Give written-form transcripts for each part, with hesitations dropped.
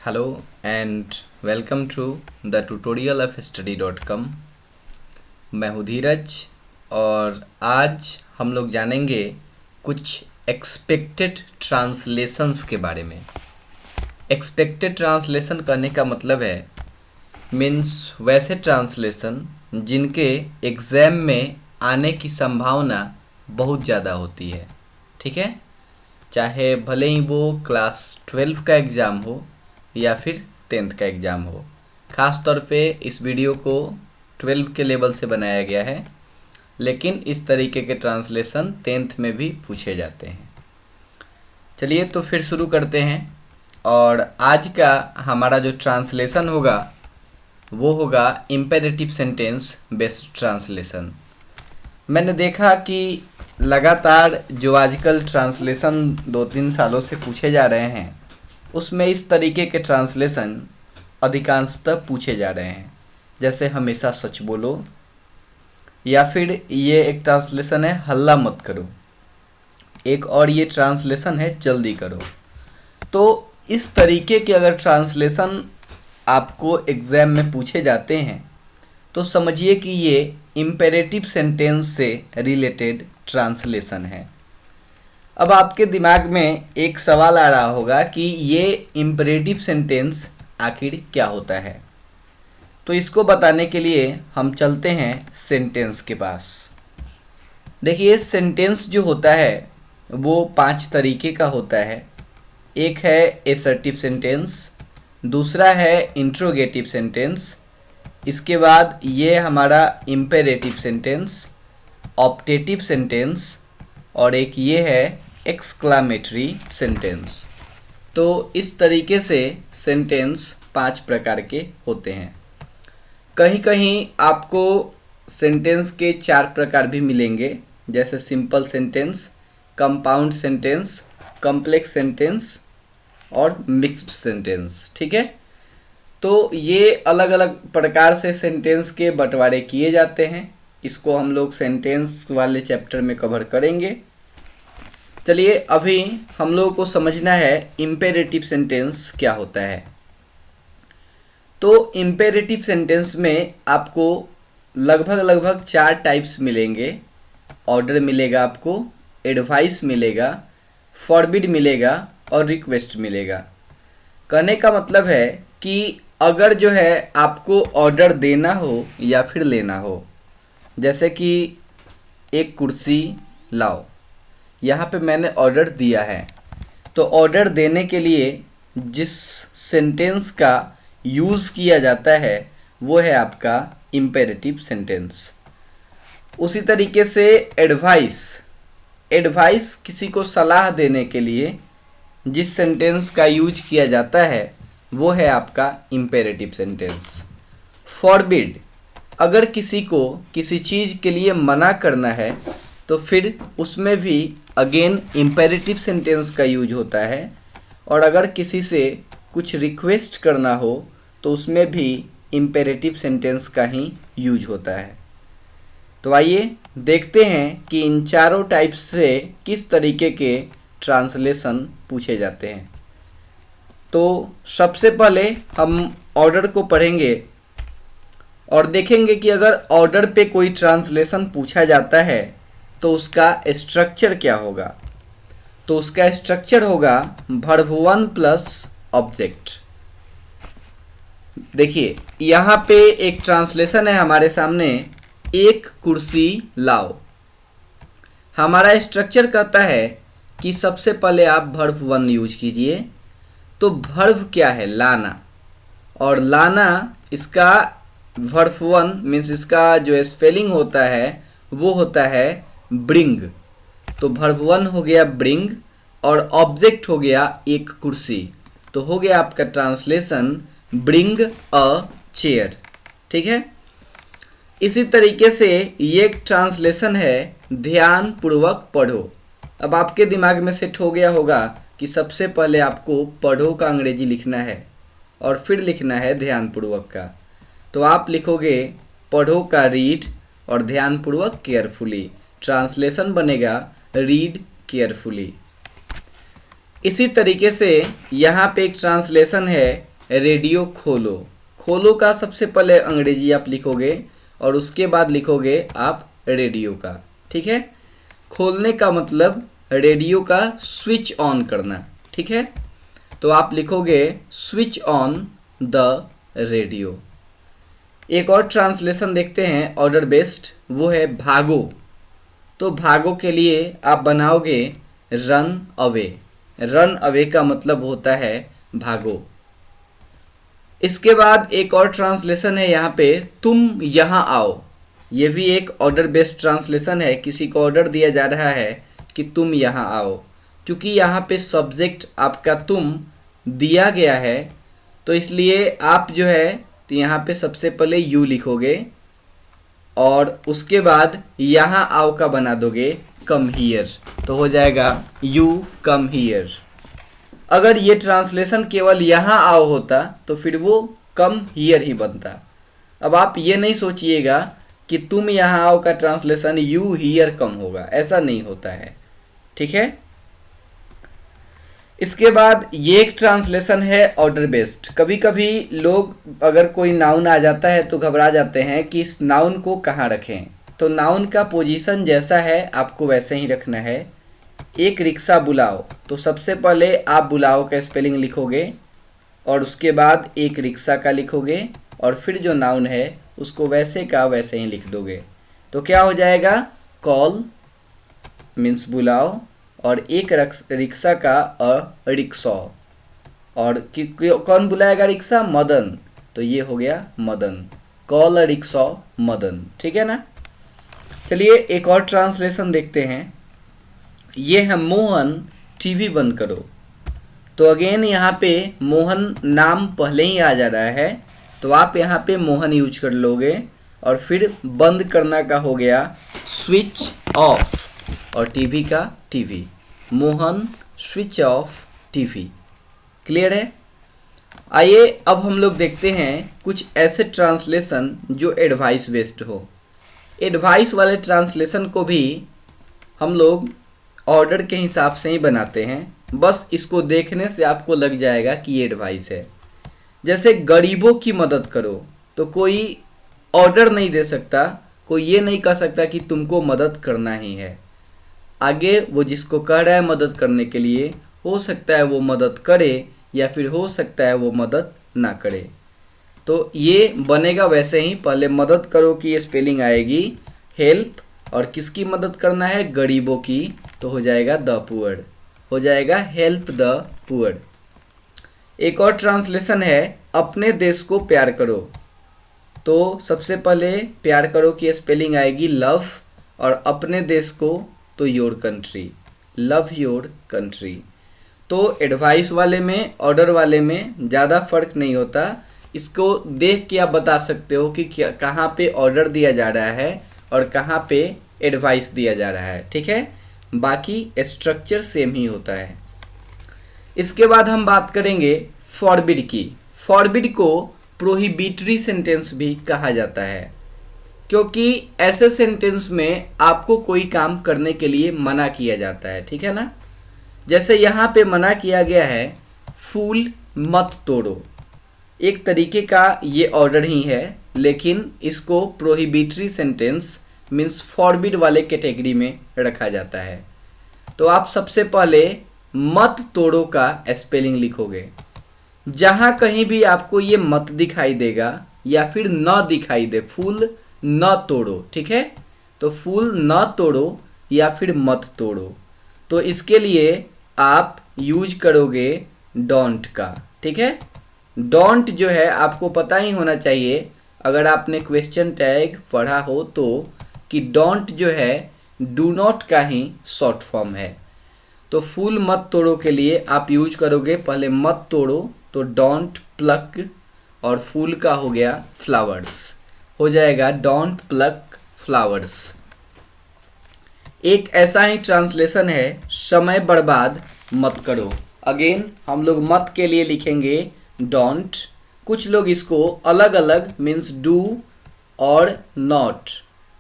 Hello and welcome to the tutorial of study.com। मैं हूँ धीरज और आज हम लोग जानेंगे कुछ एक्सपेक्टेड ट्रांसलेशंस के बारे में। एक्सपेक्टेड ट्रांसलेशन कहने का मतलब है मीन्स वैसे ट्रांसलेशन जिनके एग्ज़ाम में आने की संभावना बहुत ज़्यादा होती है। ठीक है, चाहे भले ही वो क्लास 12 का एग्ज़ाम हो या फिर 10th का एग्ज़ाम हो। ख़ास तौर पे इस वीडियो को 12 के लेवल से बनाया गया है, लेकिन इस तरीके के ट्रांसलेशन 10th में भी पूछे जाते हैं। चलिए तो फिर शुरू करते हैं और आज का हमारा जो ट्रांसलेशन होगा वो होगा इम्पेरेटिव सेंटेंस बेस्ड ट्रांसलेशन। मैंने देखा कि लगातार जो आजकल ट्रांसलेशन 2-3 सालों से पूछे जा रहे हैं उसमें इस तरीके के ट्रांसलेशन अधिकांशतः पूछे जा रहे हैं, जैसे हमेशा सच बोलो, या फिर ये एक ट्रांसलेशन है हल्ला मत करो, एक और ये ट्रांसलेशन है जल्दी करो। तो इस तरीके के अगर ट्रांसलेशन आपको एग्ज़ाम में पूछे जाते हैं तो समझिए कि ये इम्पेरेटिव सेंटेंस से रिलेटेड ट्रांसलेशन है। अब आपके दिमाग में एक सवाल आ रहा होगा कि ये इम्पेरेटिव सेंटेंस आखिर क्या होता है। तो इसको बताने के लिए हम चलते हैं सेंटेंस के पास। देखिए, सेंटेंस जो होता है वो 5 तरीके का होता है। एक है एसर्टिव सेंटेंस, दूसरा है इंट्रोगेटिव सेंटेंस, इसके बाद ये हमारा इम्पेरेटिव सेंटेंस, ऑप्टेटिव सेंटेंस, और एक ये है एक्सक्लामेटरी सेंटेंस। तो इस तरीके से सेंटेंस 5 प्रकार के होते हैं। कहीं कहीं आपको सेंटेंस के 4 प्रकार भी मिलेंगे, जैसे simple sentence, compound sentence, complex sentence और मिक्स्ड सेंटेंस। ठीक है, तो ये अलग अलग प्रकार से सेंटेंस के बंटवारे किए जाते हैं। इसको हम लोग सेंटेंस वाले चैप्टर में कवर करेंगे। चलिए, अभी हम लोगों को समझना है इम्पेरेटिव सेंटेंस क्या होता है। तो इम्पेरेटिव सेंटेंस में आपको लगभग 4 टाइप्स मिलेंगे। ऑर्डर मिलेगा, आपको एडवाइस मिलेगा, फॉरबिड मिलेगा और रिक्वेस्ट मिलेगा। कहने का मतलब है कि अगर जो है आपको ऑर्डर देना हो या फिर लेना हो, जैसे कि एक कुर्सी लाओ, यहाँ पे मैंने ऑर्डर दिया है, तो ऑर्डर देने के लिए जिस सेंटेंस का यूज़ किया जाता है वो है आपका इम्पेरेटिव सेंटेंस। उसी तरीके से एडवाइस किसी को सलाह देने के लिए जिस सेंटेंस का यूज किया जाता है वो है आपका इम्पेरेटिव सेंटेंस। फॉरबिड, अगर किसी को किसी चीज़ के लिए मना करना है तो फिर उसमें भी अगेन इम्पेरेटिव सेंटेंस का यूज होता है। और अगर किसी से कुछ रिक्वेस्ट करना हो तो उसमें भी इम्पेरेटिव सेंटेंस का ही यूज होता है। तो आइए देखते हैं कि इन चारों टाइप्स से किस तरीके के ट्रांसलेशन पूछे जाते हैं। तो सबसे पहले हम ऑर्डर को पढ़ेंगे और देखेंगे कि अगर ऑर्डर पे कोई ट्रांसलेशन पूछा जाता है तो उसका स्ट्रक्चर क्या होगा। तो उसका स्ट्रक्चर होगा वर्ब 1 प्लस ऑब्जेक्ट। देखिए, यहाँ पे एक ट्रांसलेशन है हमारे सामने, एक कुर्सी लाओ। हमारा स्ट्रक्चर कहता है कि सबसे पहले आप वर्ब 1 यूज कीजिए। तो वर्ब क्या है? लाना। और लाना, इसका वर्ब 1 मीन्स इसका जो स्पेलिंग होता है वो होता है ब्रिंग। तो वर्ब 1 हो गया ब्रिंग और ऑब्जेक्ट हो गया एक कुर्सी। तो हो गया आपका ट्रांसलेशन ब्रिंग अ चेयर। ठीक है, इसी तरीके से ये एक ट्रांसलेशन है ध्यान पूर्वक पढ़ो। अब आपके दिमाग में सेट हो गया होगा कि सबसे पहले आपको पढ़ो का अंग्रेजी लिखना है और फिर लिखना है ध्यान पूर्वक का। तो आप लिखोगे पढ़ो का रीड और ध्यान पूर्वक केयरफुली। ट्रांसलेशन बनेगा रीड केयरफुली। इसी तरीके से यहाँ पे एक ट्रांसलेशन है रेडियो खोलो। खोलो का सबसे पहले अंग्रेजी आप लिखोगे और उसके बाद लिखोगे आप रेडियो का, ठीक है। खोलने का मतलब रेडियो का स्विच ऑन करना, ठीक है। तो आप लिखोगे स्विच ऑन द रेडियो। एक और ट्रांसलेशन देखते हैं ऑर्डर बेस्ड, वो है भागो। तो भागो के लिए आप बनाओगे रन अवे। रन अवे का मतलब होता है भागो। इसके बाद एक और ट्रांसलेशन है यहाँ पे, तुम यहाँ आओ। ये भी एक ऑर्डर बेस्ड ट्रांसलेशन है। किसी को ऑर्डर दिया जा रहा है कि तुम यहाँ आओ। क्योंकि यहाँ पे सब्जेक्ट आपका तुम दिया गया है तो इसलिए आप जो है तो यहाँ पे सबसे पहले यू लिखोगे और उसके बाद यहाँ आओ का बना दोगे कम हियर, तो हो जाएगा यू कम हियर। अगर ये ट्रांसलेशन केवल यहाँ आओ होता तो फिर वो कम हियर ही बनता। अब आप ये नहीं सोचिएगा कि तुम यहाँ आओ का ट्रांसलेशन यू हियर कम होगा, ऐसा नहीं होता है, ठीक है। इसके बाद ये एक ट्रांसलेशन है ऑर्डर बेस्ड। कभी कभी लोग अगर कोई नाउन आ जाता है तो घबरा जाते हैं कि इस नाउन को कहाँ रखें। तो नाउन का पोजीशन जैसा है आपको वैसे ही रखना है। एक रिक्शा बुलाओ, तो सबसे पहले आप बुलाओ का स्पेलिंग लिखोगे और उसके बाद एक रिक्शा का लिखोगे और फिर जो नाउन है उसको वैसे का वैसे ही लिख दोगे। तो क्या हो जाएगा, कॉल मीन्स बुलाओ और एक रिक्शा का रिक्शा। और कौन बुलाएगा रिक्शा, मदन, तो ये हो गया मदन, कॉल अ रिक्शा मदन, ठीक है ना। चलिए एक और ट्रांसलेशन देखते हैं। ये है मोहन टीवी बंद करो। तो अगेन यहाँ पे मोहन नाम पहले ही आ जा रहा है तो आप यहाँ पे मोहन यूज कर लोगे और फिर बंद करना का हो गया स्विच ऑफ और टीवी का TV, Mohan switch off TV. Clear है। आइए अब हम लोग देखते हैं कुछ ऐसे ट्रांसलेशन जो एडवाइस बेस्ड हो। एडवाइस वाले ट्रांसलेशन को भी हम लोग ऑर्डर के हिसाब से ही बनाते हैं, बस इसको देखने से आपको लग जाएगा कि ये एडवाइस है। जैसे गरीबों की मदद करो, तो कोई ऑर्डर नहीं दे सकता, कोई ये नहीं कह सकता कि तुमको मदद करना ही है। आगे वो जिसको कह रहा है मदद करने के लिए, हो सकता है वो मदद करे या फिर हो सकता है वो मदद ना करे। तो ये बनेगा वैसे ही, पहले मदद करो की स्पेलिंग आएगी हेल्प और किसकी मदद करना है, गरीबों की, तो हो जाएगा द पुअर, हो जाएगा हेल्प द पुअर। एक और ट्रांसलेशन है अपने देश को प्यार करो। तो सबसे पहले प्यार करो की स्पेलिंग आएगी लव और अपने देश को तो your country, love your country. तो एडवाइस वाले में ऑर्डर वाले में ज़्यादा फर्क नहीं होता। इसको देख के आप बता सकते हो कि कहाँ पे ऑर्डर दिया जा रहा है और कहाँ पे एडवाइस दिया जा रहा है, ठीक है। बाकी स्ट्रक्चर सेम ही होता है। इसके बाद हम बात करेंगे फॉरबिड की। फॉरबिड को प्रोहिबिटरी सेंटेंस भी कहा जाता है क्योंकि ऐसे सेंटेंस में आपको कोई काम करने के लिए मना किया जाता है, ठीक है ना। जैसे यहाँ पे मना किया गया है फूल मत तोड़ो। एक तरीके का ये ऑर्डर ही है, लेकिन इसको प्रोहिबिटरी सेंटेंस मीन्स फॉरबिड वाले कैटेगरी में रखा जाता है। तो आप सबसे पहले मत तोड़ो का स्पेलिंग लिखोगे। जहाँ कहीं भी आपको ये मत दिखाई देगा या फिर न दिखाई दे, फूल न तोड़ो, ठीक है। तो फूल न तोड़ो या फिर मत तोड़ो, तो इसके लिए आप यूज करोगे डोंट का, ठीक है। डोंट जो है आपको पता ही होना चाहिए अगर आपने क्वेश्चन टैग पढ़ा हो तो, कि डोंट जो है डू नॉट का ही शॉर्ट फॉर्म है। तो फूल मत तोड़ो के लिए आप यूज करोगे पहले मत तोड़ो तो डोंट प्लक और फूल का हो गया फ्लावर्स, हो जाएगा डोंट प्लक फ्लावर्स। एक ऐसा ही ट्रांसलेशन है समय बर्बाद मत करो। अगेन हम लोग मत के लिए लिखेंगे डोंट। कुछ लोग इसको अलग अलग मीन्स डू और नॉट,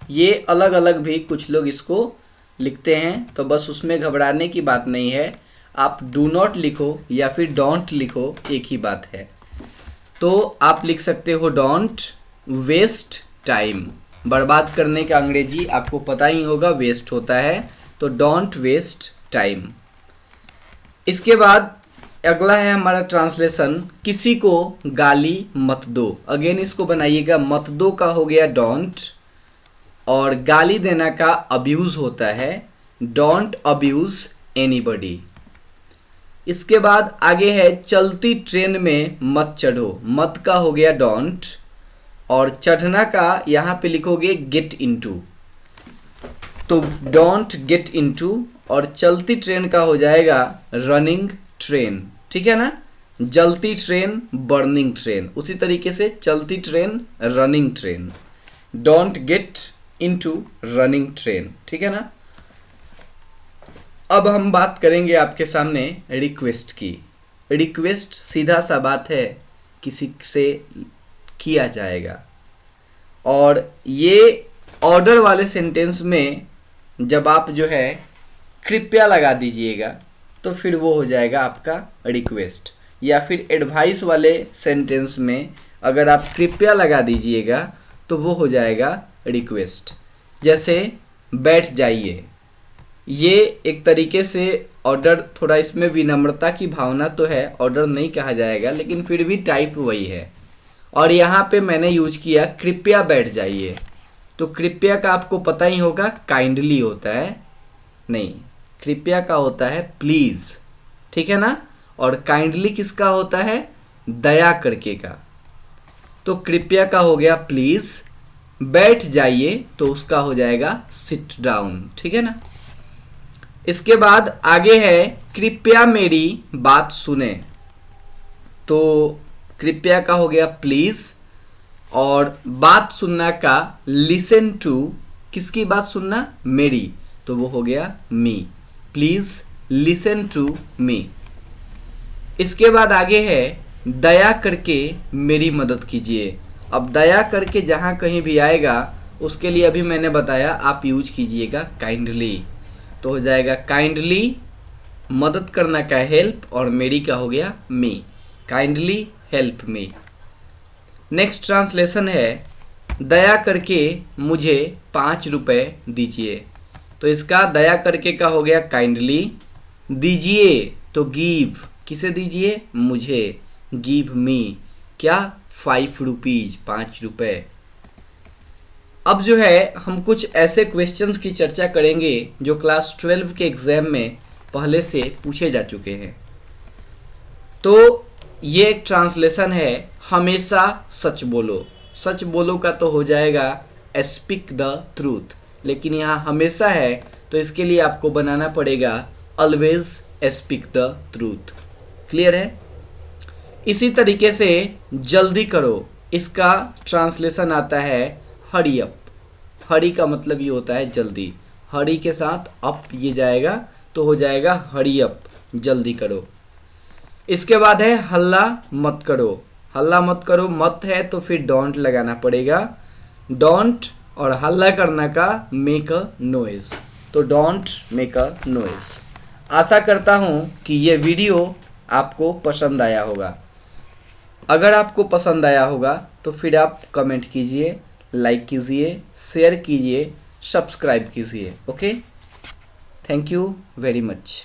ये अलग अलग भी कुछ लोग इसको लिखते हैं, तो बस उसमें घबराने की बात नहीं है। आप डू नॉट लिखो या फिर डोंट लिखो, एक ही बात है। तो आप लिख सकते हो डोंट वेस्ट टाइम। बर्बाद करने का अंग्रेजी आपको पता ही होगा, वेस्ट होता है, तो डोंट वेस्ट टाइम। इसके बाद अगला है हमारा ट्रांसलेशन, किसी को गाली मत दो। अगेन इसको बनाइएगा, मत दो का हो गया डोंट, और गाली देना का अब्यूज़ होता है, डोंट अब्यूज़ एनीबॉडी। इसके बाद आगे है, चलती ट्रेन में मत चढ़ो। मत का हो गया डोंट, और चढ़ना का यहाँ पे लिखोगे गेट इनटू, तो डोंट गेट इनटू, और चलती ट्रेन का हो जाएगा रनिंग ट्रेन। ठीक है ना, जलती ट्रेन बर्निंग ट्रेन, उसी तरीके से चलती train running train, don't get into running train. ठीक है ना। अब हम बात करेंगे आपके सामने रिक्वेस्ट की। रिक्वेस्ट सीधा सा बात है, किसी से किया जाएगा, और ये ऑर्डर वाले सेंटेंस में जब आप जो है कृपया लगा दीजिएगा तो फिर वो हो जाएगा आपका रिक्वेस्ट, या फिर एडवाइस वाले सेंटेंस में अगर आप कृपया लगा दीजिएगा तो वो हो जाएगा रिक्वेस्ट। जैसे बैठ जाइए, ये एक तरीके से ऑर्डर, थोड़ा इसमें विनम्रता की भावना तो है, ऑर्डर नहीं कहा जाएगा लेकिन फिर भी टाइप वही है। और यहाँ पे मैंने यूज किया कृपया बैठ जाइए, तो कृपया का आपको पता ही होगा काइंडली होता है, नहीं, कृपया का होता है प्लीज़। ठीक है ना। और काइंडली किसका होता है, दया करके का। तो कृपया का हो गया प्लीज़, बैठ जाइए तो उसका हो जाएगा सिट डाउन। ठीक है ना। इसके बाद आगे है, कृपया मेरी बात सुने। तो कृपया का हो गया प्लीज़, और बात सुनना का लिसन टू, किसकी बात सुनना, मेरी, तो वो हो गया मी, प्लीज़ लिसन टू मी। इसके बाद आगे है, दया करके मेरी मदद कीजिए। अब दया करके जहाँ कहीं भी आएगा उसके लिए अभी मैंने बताया आप यूज कीजिएगा काइंडली, तो हो जाएगा काइंडली, मदद करना का हेल्प, और मेरी का हो गया me, kindly help me. Next translation है, दया करके मुझे 5 रुपए दीजिए। तो इसका दया करके का हो गया काइंडली, दीजिए तो गिव, किसे दीजिए, मुझे, गिव मी, क्या, 5 रुपीज, 5 रुपए। अब जो है हम कुछ ऐसे क्वेश्चंस की चर्चा करेंगे जो क्लास 12 के एग्जाम में पहले से पूछे जा चुके हैं। तो ये एक ट्रांसलेशन है, हमेशा सच बोलो। सच बोलो का तो हो जाएगा स्पीक द ट्रूथ, लेकिन यहाँ हमेशा है तो इसके लिए आपको बनाना पड़ेगा always speak the truth. Clear है। इसी तरीके से जल्दी करो, इसका ट्रांसलेशन आता है हरी अप। हरी का मतलब ये होता है जल्दी, हरी के साथ अप ये जाएगा तो हो जाएगा हरी अप, जल्दी करो। इसके बाद है हल्ला मत करो। हल्ला मत करो, मत है तो फिर डोंट लगाना पड़ेगा, डोंट, और हल्ला करना का मेक अ नॉइज, तो डोंट मेक अ नॉइज। आशा करता हूँ कि ये वीडियो आपको पसंद आया होगा। अगर आपको पसंद आया होगा तो फिर आप कमेंट कीजिए, लाइक कीजिए, शेयर कीजिए, सब्सक्राइब कीजिए। Okay, thank you very much.